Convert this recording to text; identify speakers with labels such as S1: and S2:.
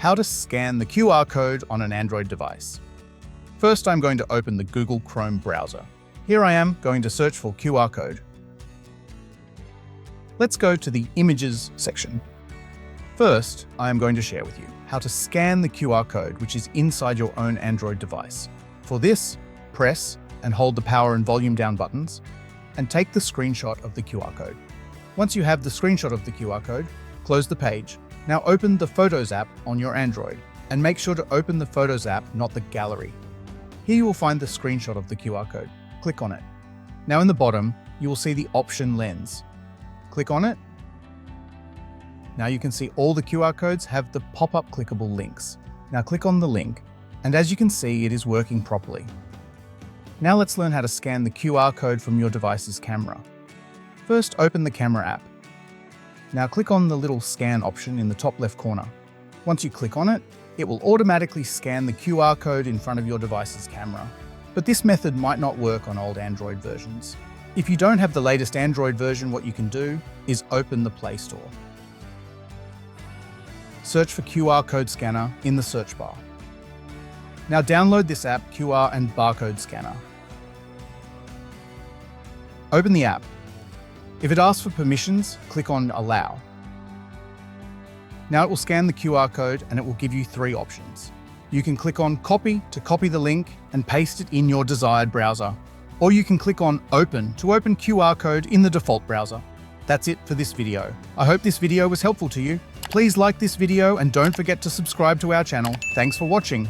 S1: how to scan the QR code on an Android device. First, I'm going to open the Google Chrome browser. Here I am going to search for QR code. Let's go to the Images section. First, I am going to share with you how to scan the QR code which is inside your own Android device. For this, press and hold the power and volume down buttons and take the screenshot of the QR code. Once you have the screenshot of the QR code, close the page. Now open the Photos app on your Android and make sure to open the Photos app, not the gallery. Here you will find the screenshot of the QR code. Click on it. Now in the bottom, you will see the option lens. Click on it. Now you can see all the QR codes have the pop-up clickable links. Now click on the link, and as you can see, it is working properly. Now let's learn how to scan the QR code from your device's camera. First, open the camera app. Now click on the little scan option in the top left corner. Once you click on it, it will automatically scan the QR code in front of your device's camera. But this method might not work on old Android versions. If you don't have the latest Android version, what you can do is open the Play Store. Search for QR code scanner in the search bar. Now download this app, QR and barcode scanner. Open the app. If it asks for permissions, click on Allow. Now it will scan the QR code and it will give you 3 options. You can click on Copy to copy the link and paste it in your desired browser. Or you can click on Open to open QR code in the default browser. That's it for this video. I hope this video was helpful to you. Please like this video and don't forget to subscribe to our channel. Thanks for watching.